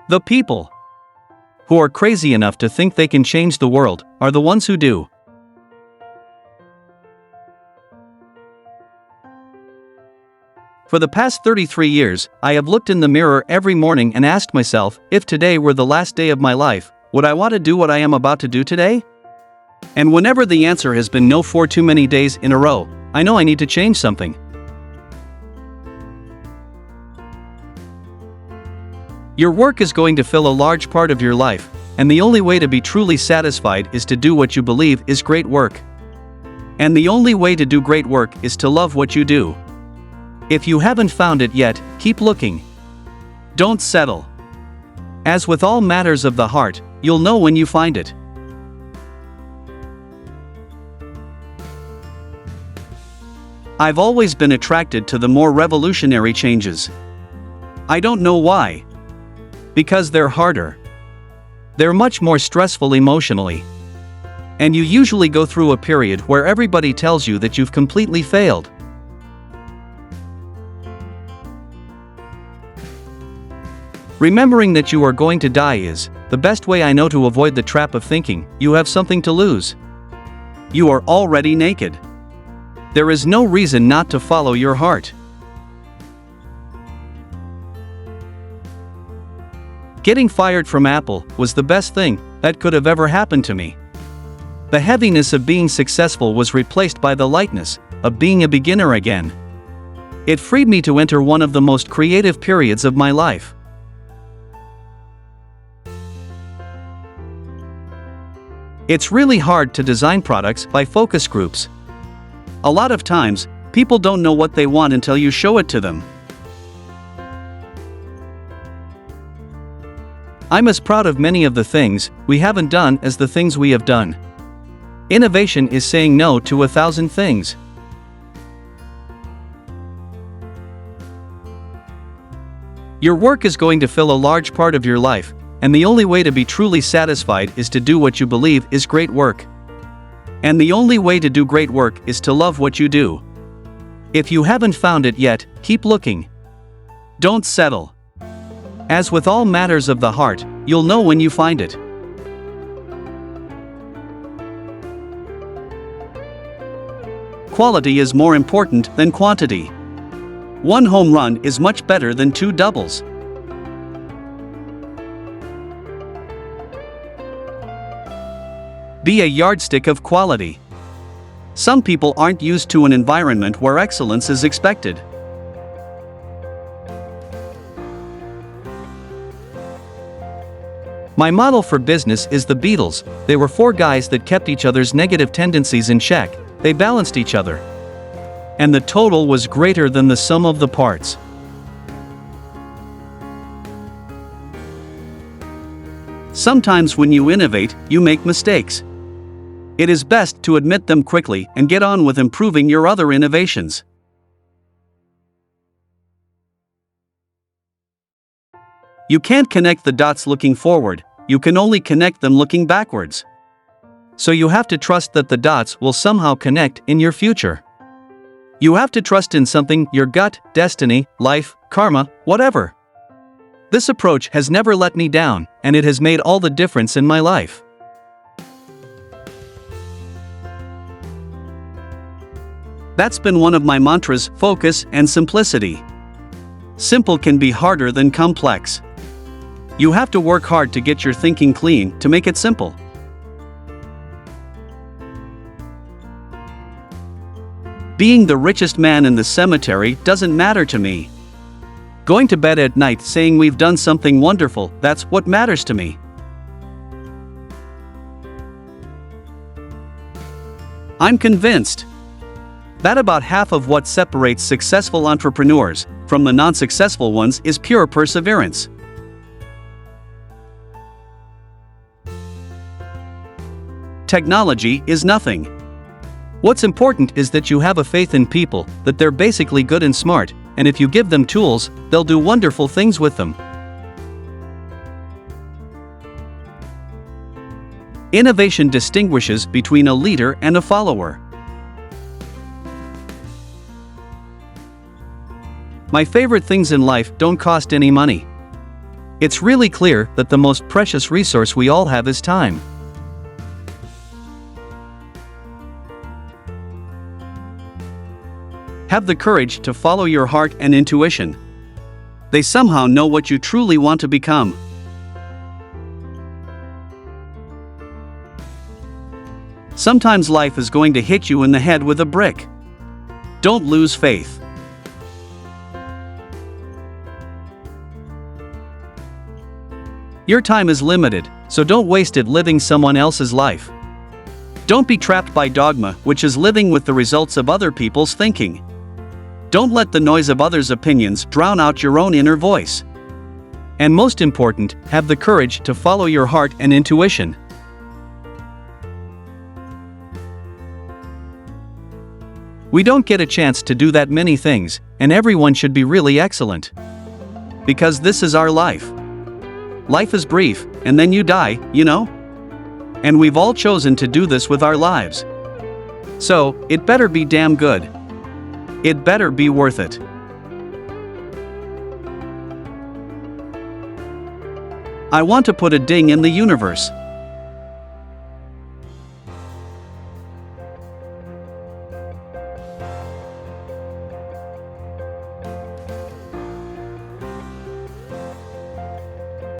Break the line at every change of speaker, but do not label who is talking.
The people who are crazy enough to think they can change the world are the ones who do. For the past 33 years, I have looked in the mirror every morning and asked myself, if today were the last day of my life, would I want to do what I am about to do today? And whenever the answer has been no for too many days in a row, I know I need to change something. Your work is going to fill a large part of your life, and the only way to be truly satisfied is to do what you believe is great work. And the only way to do great work is to love what you do. If you haven't found it yet, keep looking. Don't settle. As with all matters of the heart, you'll know when you find it. I've always been attracted to the more revolutionary changes. I don't know why. Because they're harder. They're much more stressful emotionally. And you usually go through a period where everybody tells you that you've completely failed. Remembering that you are going to die is the best way I know to avoid the trap of thinking you have something to lose. You are already naked. There is no reason not to follow your heart. Getting fired from Apple was the best thing that could have ever happened to me. The heaviness of being successful was replaced by the lightness of being a beginner again. It freed me to enter one of the most creative periods of my life. It's really hard to design products by focus groups. A lot of times, people don't know what they want until you show it to them. I'm as proud of many of the things we haven't done as the things we have done. Innovation is saying no to 1,000 things. Your work is going to fill a large part of your life, and the only way to be truly satisfied is to do what you believe is great work. And the only way to do great work is to love what you do. If you haven't found it yet, keep looking. Don't settle. As with all matters of the heart, you'll know when you find it. Quality is more important than quantity. One home run is much better than 2 doubles. Be a yardstick of quality. Some people aren't used to an environment where excellence is expected. My model for business is the Beatles. They were 4 guys that kept each other's negative tendencies in check. They balanced each other. And the total was greater than the sum of the parts. Sometimes when you innovate, you make mistakes. It is best to admit them quickly and get on with improving your other innovations. You can't connect the dots looking forward, you can only connect them looking backwards. So you have to trust that the dots will somehow connect in your future. You have to trust in something, your gut, destiny, life, karma, whatever. This approach has never let me down, and it has made all the difference in my life. That's been one of my mantras: focus and simplicity. Simple can be harder than complex. You have to work hard to get your thinking clean to make it simple. Being the richest man in the cemetery doesn't matter to me. Going to bed at night saying we've done something wonderful, that's what matters to me. I'm convinced that about half of what separates successful entrepreneurs from the non-successful ones is pure perseverance. Technology is nothing. What's important is that you have a faith in people, that they're basically good and smart, and if you give them tools, they'll do wonderful things with them. Innovation distinguishes between a leader and a follower. My favorite things in life don't cost any money. It's really clear that the most precious resource we all have is time. Have the courage to follow your heart and intuition. They somehow know what you truly want to become. Sometimes life is going to hit you in the head with a brick. Don't lose faith. Your time is limited, so don't waste it living someone else's life. Don't be trapped by dogma, which is living with the results of other people's thinking. Don't let the noise of others' opinions drown out your own inner voice. And most important, have the courage to follow your heart and intuition. We don't get a chance to do that many things, and everyone should be really excellent. Because this is our life. Life is brief, and then you die, you know? And we've all chosen to do this with our lives. So, it better be damn good. It better be worth it. I want to put a ding in the universe.